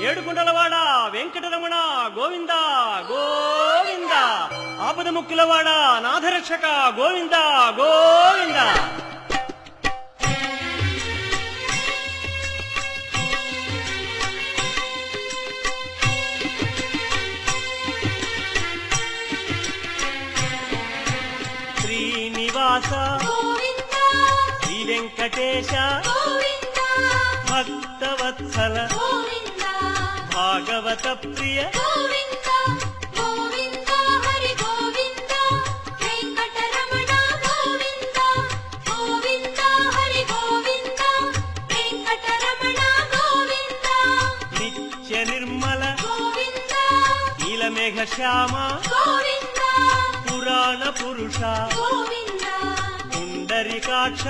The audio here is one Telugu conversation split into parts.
ఏడుకుంటలవాడ వెంకటరమణ గోవింద గోవింద. ఆపద ముక్కులవాడ నాథరక్షక గోవింద గోవింద. శ్రీనివాస శ్రీ వెంకటేశ భక్తవత్సల భాగవత ప్రియ నిత్య నిర్మల నీలమేఘ శ్యామ పురాణ పురుష పుండరీకాక్ష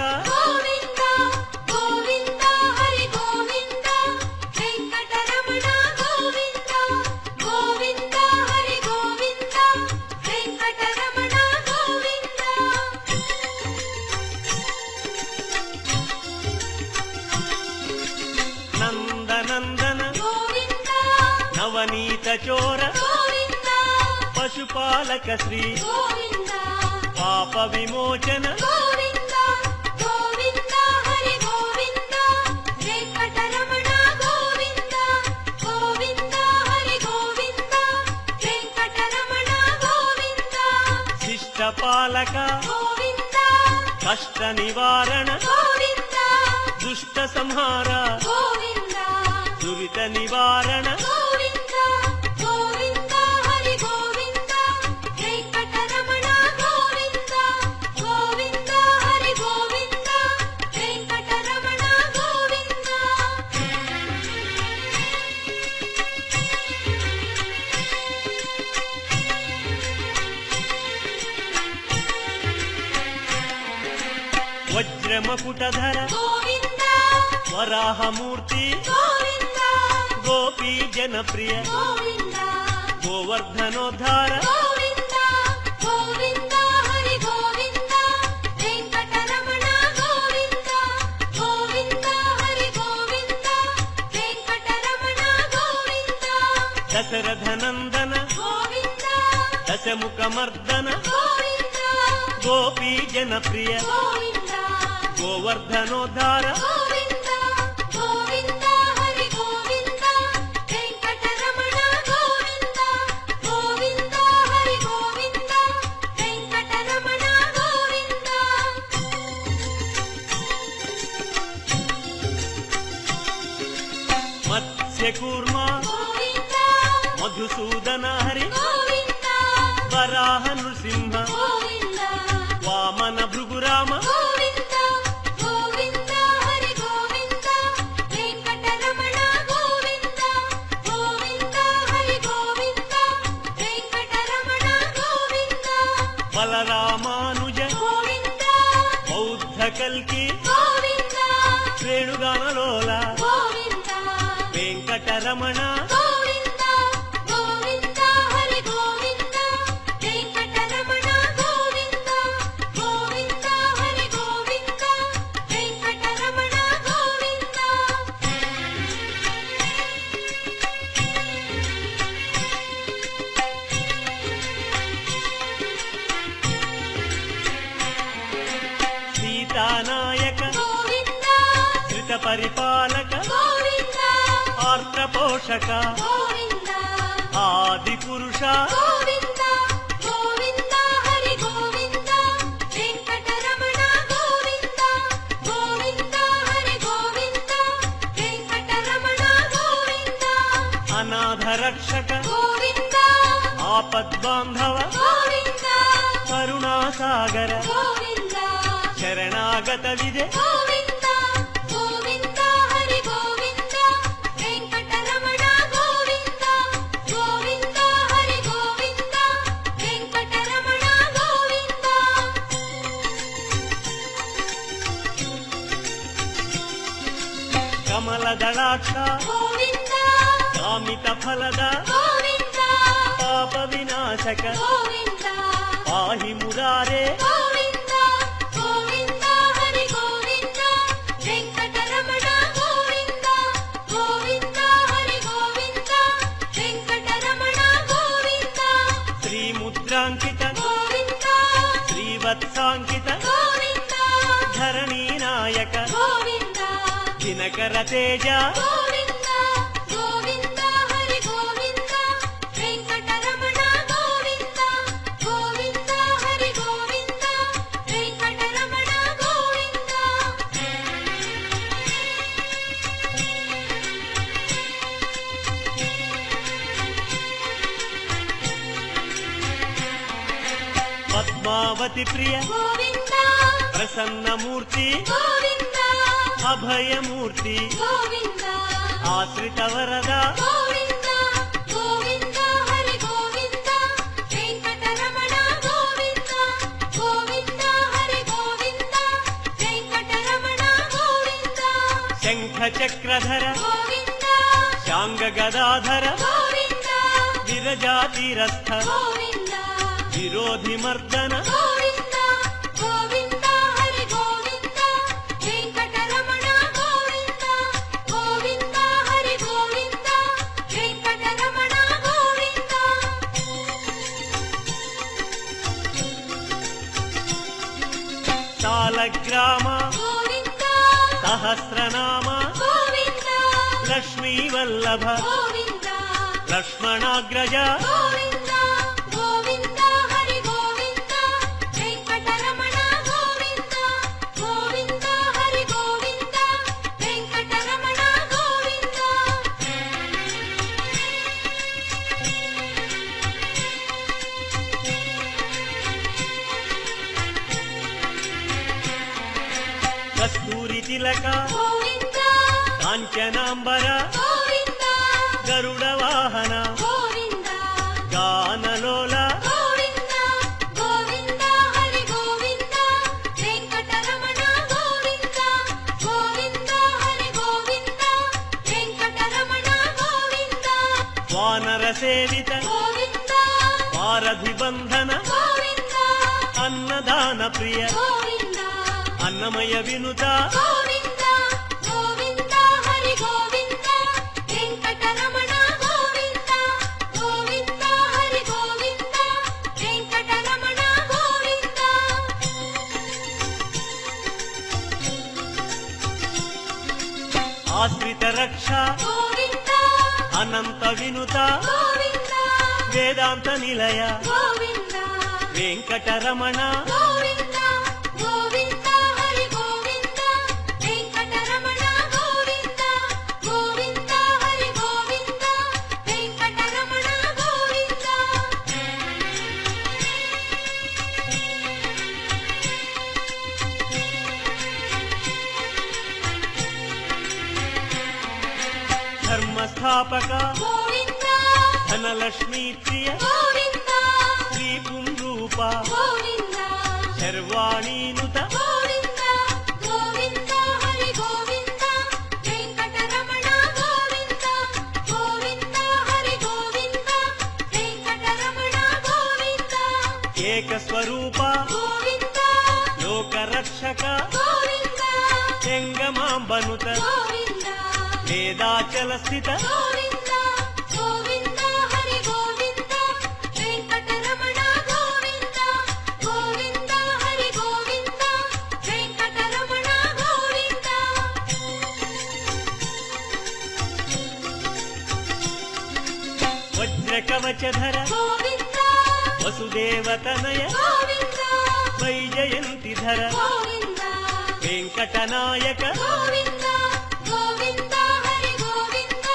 నందనందన నవనీత చోర పశుపాలక శ్రీ పాప విమోచన శిష్టపాలక కష్ట నివారణ దుష్ట సంహార దురిత నివారణ వజ్రమకుటధర వరాహమూర్తి గోపీ జనప్రియ గోవర్ధనోద్ధార దశరథనందన దశముఖమర్దన గోపీ జనప్రియ గోవర్ధనోద్ధార మత్స్యకూర్మ మధుసూదన హరి వరాహ నృసింహ వామన భృగురామ బలరామానుజ బౌద్ధ కల్కి శ్రేణుగానలోల వెంకటరమణ సీతానాయక శ్రిత పరిపాలక ఆర్త పోషక ఆది పురుష అనాథ రక్షక ఆపద్బాంధవ కరుణాసాగర శరణాగత విజయ కమలదళాక్ష కామిత ఫలద పాప వినాశక పాహి మురారే వెంకటరమణ గోవింద గోవింద హరి గోవింద వత్సాంకిత గోవింద ధరణీ నాయక గోవింద దినకర తేజ గోవింద గోవింద హరి గోవింద వెంకటరమణ గోవింద గోవింద హరి గోవింద వెంకటరమణ గోవింద పద్మావతి ప్రియ గోవింద ప్రసన్నమూర్తి గోవింద అభయమూర్తి గోవింద ఆశ్రిత వరద గోవింద గోవింద హరి గోవింద వెంకటరమణ గోవింద గోవింద హరి గోవింద వెంకటరమణ గోవింద శంఖ చక్రధర గోవింద శాంగ గదాధర గోవింద విరజాతిరస్థ గోవింద విరోధి మర్దన గోవింద గోవింద హరి గోవింద వెంకటరమణ గోవింద గోవింద హరి గోవింద వెంకటరమణ గోవింద సాలగ్రామ గోవింద సహస్రనామ గోవింద లక్ష్మీ వల్లభ గోవింద లక్ష్మణాగ్రజ గోవింద గోవింద హరి గోవింద వెంకటరమణ గోవింద గోవింద హరి గోవింద వెంకటరమణ గోవింద కస్తూరి తిలక గోవింద కాంచనాంబర గోవింద గరుడ వాహన గోవింద గానలోల గోవింద గోవింద హరి గోవింద వెంకటరమణ గోవింద గోవింద హరి గోవింద వెంకటరమణ గోవింద వానర సేవిత గోవింద వారధి బంధన గోవింద అన్నదాన ప్రియ గోవింద అన్నమయ వినుత గోవింద గోవింద హరి గోవింద వెంకటరమణ గోవింద గోవింద హరి గోవింద వెంకటరమణ గోవింద ఆశ్రిత రక్ష గోవింద అనంత వినుత గోవింద వేదాంత నిలయ గోవింద వెంకటరమణ గోవింద గోవింద హరి గోవింద వెంకటరమణ గోవింద గోవింద హరి గోవింద వెంకటరమణ గోవింద ధర్మస్థాపక గోవింద ధనలక్ష్మీ ప్రియ గోవింద శ్రీ పుంరూప గోవింద శర్వాణీనుత గోవింద గోవింద హరి గోవింద వెంకటరమణ గోవింద గోవింద హరి గోవింద వెంకటరమణ గోవింద ఏకస్వరూప గోవింద లోకరక్షక గోవింద జంగమాంబనుత గోవింద వేదాచల స్థిత గోవింద గోవింద హరి గోవింద వెంకటరమణ గోవింద గోవింద హరి గోవింద వెంకటరమణ గోవింద వజ్రకవచధర గోవింద వసుదేవతనయ గోవింద వైజయంతిధర గోవింద వెంకటనాయక గోవింద గోవింద హరి గోవింద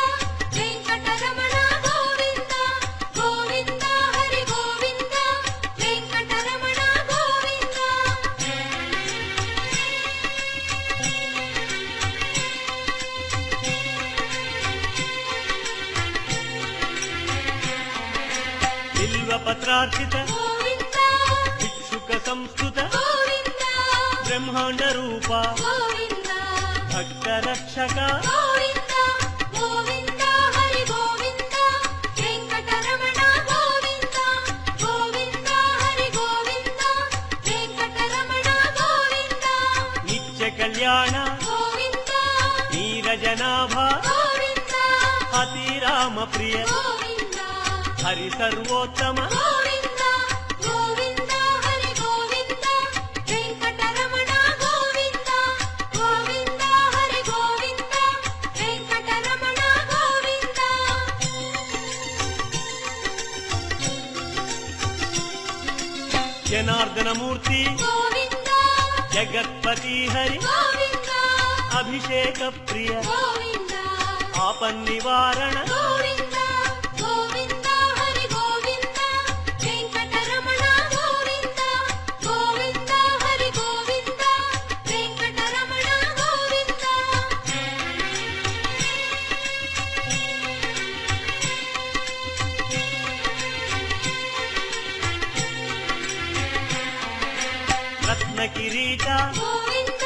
వెంకటరమణ గోవింద గోవింద హరి గోవింద వెంకటరమణ గోవింద బిల్వపత్రార్చిత గోవింద భిక్షుక సంస్కృత గోవింద బ్రహ్మాండ రూప గోవింద భక్త రక్షక గోవింద గోవింద హరి గోవింద వెంకటరమణ గోవింద గోవింద హరి గోవింద వెంకటరమణ గోవింద నిత్య కళ్యాణ గోవింద నీరజనాభ గోవింద అతిరామ ప్రియ గోవింద హరి సర్వోత్తమ గోవింద గోవింద హరి గోవింద జనార్దన మూర్తి గోవింద జగత్పతి హరి గోవింద అభిషేక ప్రియ గోవింద ఆపన్నివారణ గోవింద గోవింద హరి గోవింద వెంకటరమణ గోవింద గోవింద హరి గోవింద వెంకటరమణ గోవింద రత్నకిరీట గోవింద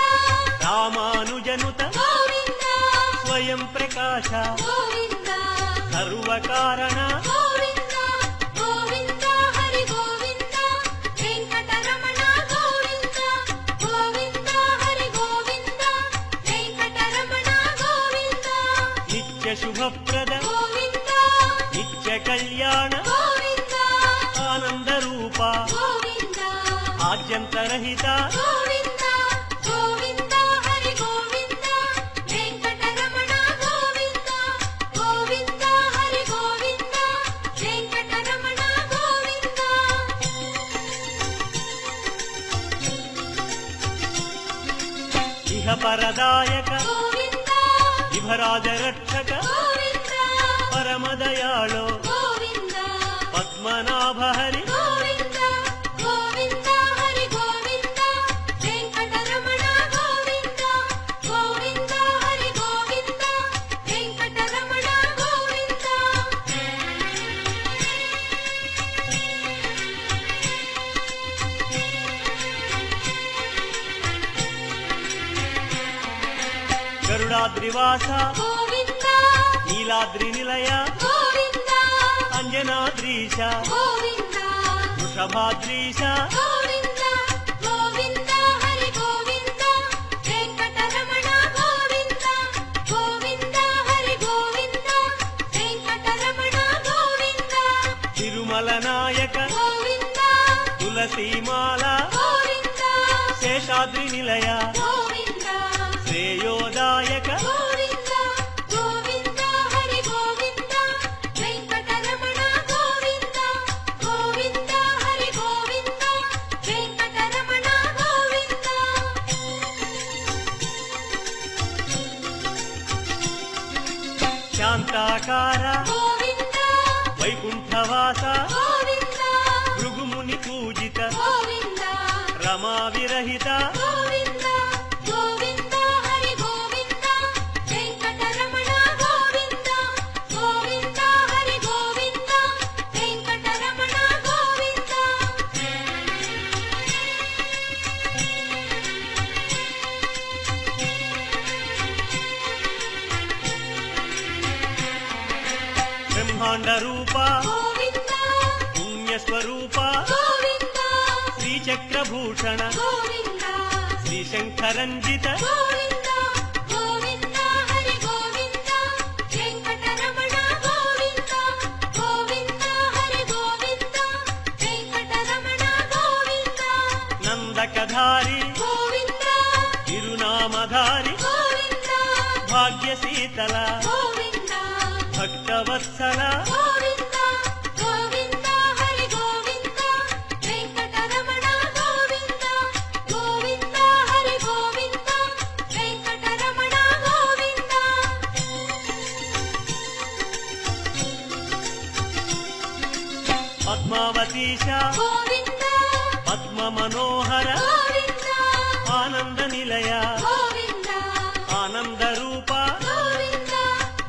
రామానుజనుత గోవింద స్వయం ప్రకాశ గోవింద సర్వకారణ గోవింద గోవింద హరి గోవింద వెంకటరమణ గోవింద గోవింద హరి గోవింద వెంకటరమణ గోవింద నిత్య శుభప్రద గోవింద నిత్య కళ్యాణ గోవింద ఆనంద రూప గోవింద ఆద్యంతరహిత గోవింద గోవింద హరి గోవింద వెంకటరమణ గోవింద గోవింద హరి గోవింద వెంకటరమణ గోవింద ఇహ పరదాయక గోవింద ఇహరాజ రక్షక గోవింద పరమదయాళో గోవింద పద్మనాభ హరి గోవింద గోవింద హరి గోవింద వెంకటరమణ గోవింద గోవింద హరి గోవింద వెంకటరమణ గోవింద గరుడాద్రివాస గోవింద నీలాద్రి నిలయ గోవింద అంజనాద్రీశ గోవింద వృషభాద్రీశ గోవింద గోవింద హరి గోవింద వెంకటరమణ గోవింద గోవింద హరి గోవింద వెంకటరమణ గోవింద తిరుమల నాయక గోవింద తులసీమాల గోవింద శేషాద్రి నిలయ గోవింద శ్రేయోదాయక గోవింద గోవింద హరి గోవింద వెంకటరమణ గోవింద గోవింద హరి గోవింద వెంకటరమణ గోవింద శాంతాకార గోవింద వైకుంఠవాస గోవింద భృగుముని పూజిత గోవింద రమా విరహిత గోవింద గోవింద హరి గోవింద వెంకటరమణ గోవింద గోవింద హరి గోవింద వెంకటరమణ గోవింద బ్రహ్మాండ రూప గోవింద పుణ్యస్వరూప గోవింద శ్రీచక్రభూషణ గోవింద శ్రీశంకరంజిత గోవింద గోవింద హరి గోవింద వెంకటరమణ గోవింద గోవింద హరి గోవింద వెంకటరమణ గోవింద నందకధారి గోవింద తిరునామధారి గోవింద భాగ్యశీతల గోవింద భక్తవత్సల గోవింద గోవింద హరి గోవింద వెంకటరమణ గోవింద గోవింద హరి గోవింద వెంకటరమణ గోవింద పద్మావతీశ గోవింద పద్మ మనోహర గోవింద ఆనంద నిలయ గోవింద ఆనంద రూప గోవింద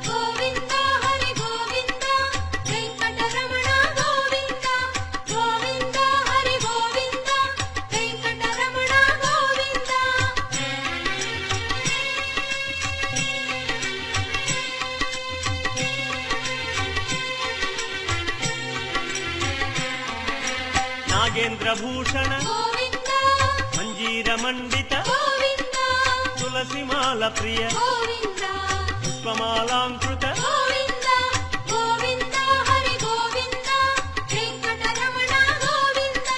గోవింద హరి గోవింద వెంకటరమణ గోవింద గోవింద హరి గోవింద వెంకటరమణ గోవింద నాగేంద్రభూషణ గోవింద మంజీర మండిత గోవింద తులసిమాల ప్రియ గోవింద పుష్పమాలాంకృత గోవింద గోవింద హరి గోవింద వెంకటరమణ గోవింద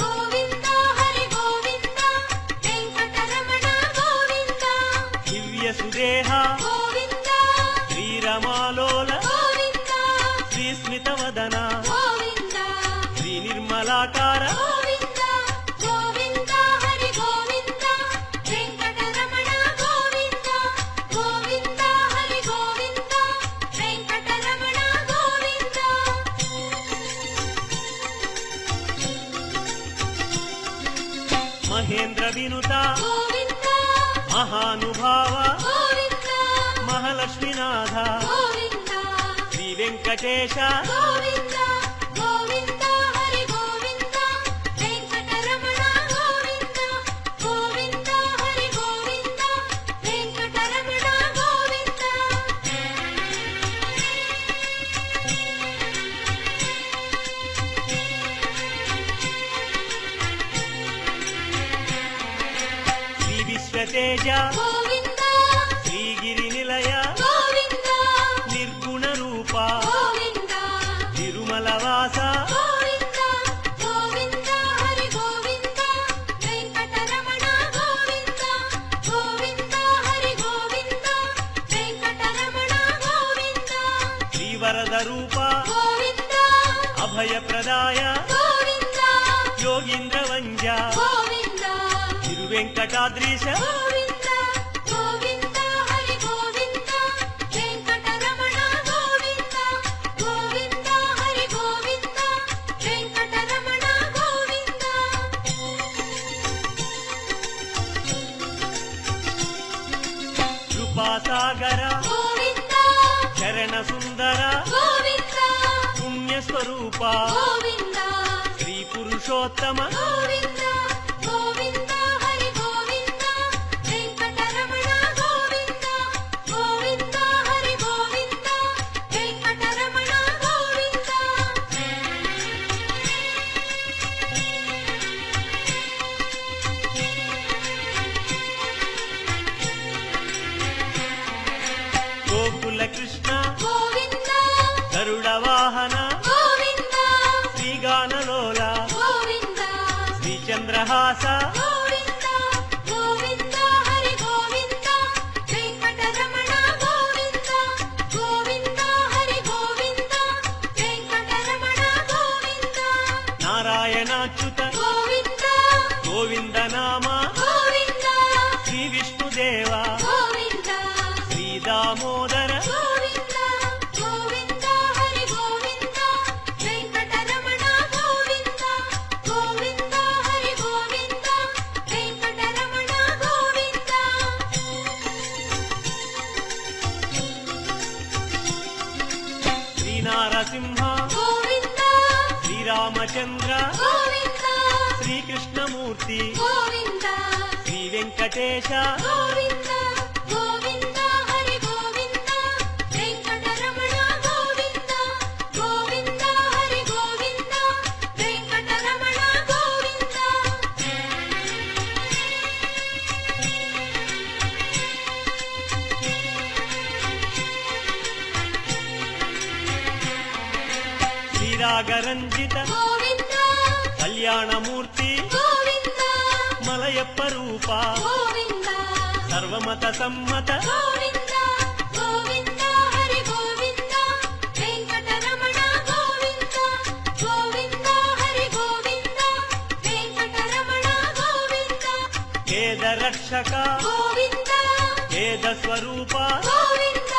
గోవింద హరి గోవింద వెంకటరమణ గోవింద దివ్య సుదేహ గోవింద శ్రీరమాలోల గోవింద శ్రీస్మిత వదన గోవింద శ్రీ నిర్మలాకార గోవింద వినుత గోవింద మహానుభావ గోవింద మహాలక్ష్మీనాథ గోవింద శ్రీ వెంకటేశ గోవింద గోవింద హరి గోవింద వెంకటరమణ గోవింద గోవింద హరి గోవింద వెంకటరమణ గోవింద శ్రీ విశ్వతేజ గోవింద శ్రీగిరి నిలయ గోవింద నిర్గుణ రూప గోవింద తిరుమల వాస గోవింద గోవింద హరి గోవింద వెంకటరమణ గోవింద గోవింద హరి గోవింద వెంకటరమణ గోవింద శ్రీవరద రూప గోవింద అభయప్రదాయ గోవింద యోగీంద్ర వంజ గోవింద తిరువెంకటాద్రీశ గోవింద గోవింద హరి గోవింద వెంకటరమణ గోవింద గోవింద హరి గోవింద వెంకటరమణ గోవింద కృపాసాగర గోవింద చరణ సుందర గోవింద పుణ్యస్వరూప గోవింద శ్రీ పురుషోత్తమ గోవింద గోవింద హరి గోవింద వెంకటరమణ గోవింద గోవింద హరి గోవింద వెంకటరమణ గోవింద గోకుల కృష్ణ గోవింద గరుడ వాహన గోవింద శ్రీగానలోల గోవింద శ్రీచంద్రహాస గోవింద గోవింద హరి గోవింద వెంకటరమణ గోవింద గోవింద హరి గోవింద వెంకటరమణ గోవింద నారాయణాచ్యుత గోవింద గోవింద నామ గోవింద శ్రీ విష్ణుదేవ గోవింద శ్రీ దామోదర గోవింద గోవింద హరి గోవింద వెంకటరమణ గోవింద గోవింద హరి గోవింద వెంకటరమణ గోవింద శ్రీనారసింహ గోవింద శ్రీరామచంద్ర గోవింద శ్రీకృష్ణమూర్తి గోవింద శ్రీ వెంకటేశ గోవింద గోవింద హరి గోవింద వెంకటరమణ గోవింద గోవింద హరి గోవింద వెంకటరమణ గోవింద శ్రీరాగరంజిత గోవింద కళ్యాణమూర్తి గోవింద మలయప్ప రూప గోవింద సర్వమత సమ్మత గోవింద గోవింద హరి గోవింద వెంకటరమణ గోవింద గోవింద హరి గోవింద వెంకటరమణ గోవింద వేద రక్షక గోవింద వేద స్వరూప గోవింద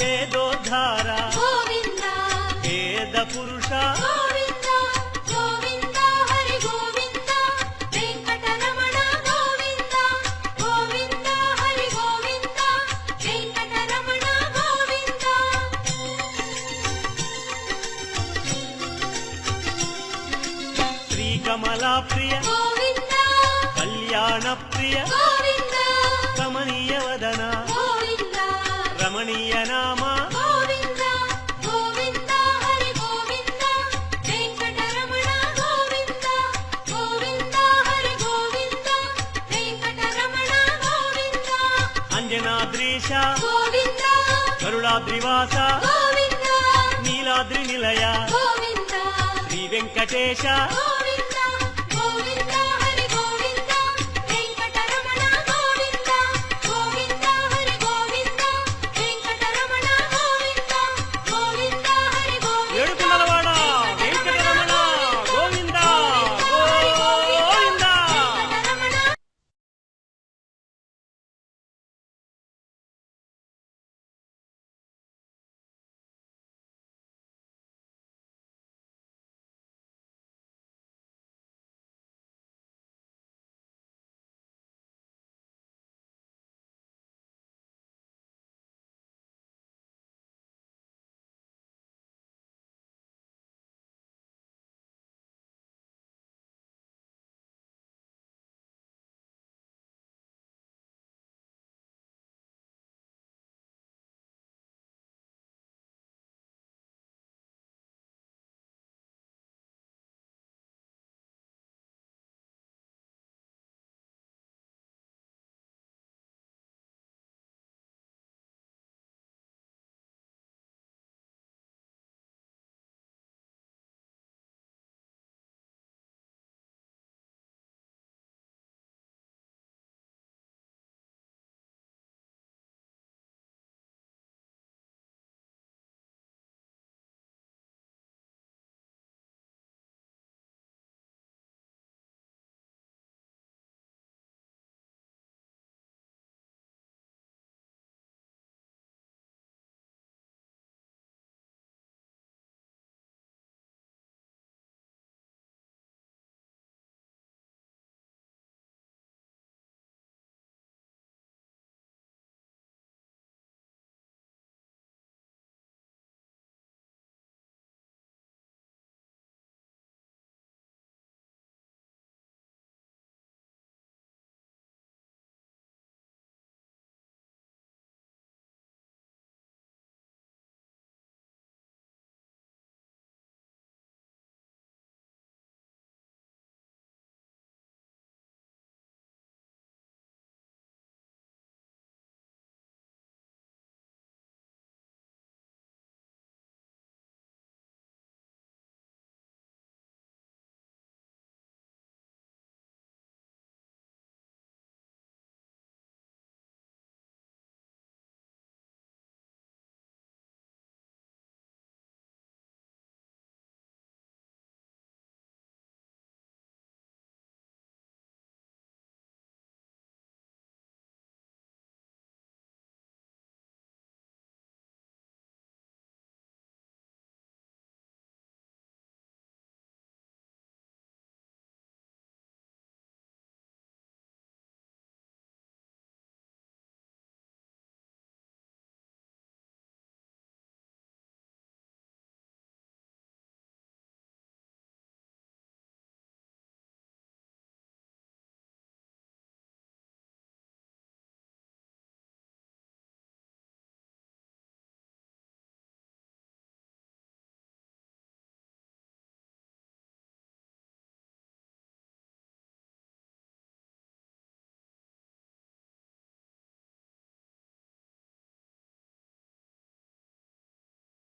వేదోద్ధార గోవింద వేద పురుష గోవింద గోవింద హరి గోవింద వెంకటరమణ గోవింద గోవింద హరి గోవింద వెంకటరమణ గోవింద శ్రీకమలా ప్రియ గోవింద కళ్యాణ ప్రియ గోవింద కమనీయ వదన గోవింద రమణీయ నామ గోవింద గోవింద హరి గోవింద వెంకటరమణ గోవింద గోవింద హరి గోవింద వెంకటరమణ గోవింద అంజనాద్రీశ గోవింద గరుడాద్రివాస గోవింద నీలాద్రి నిలయ గోవింద శ్రీ వెంకటేశ గోవింద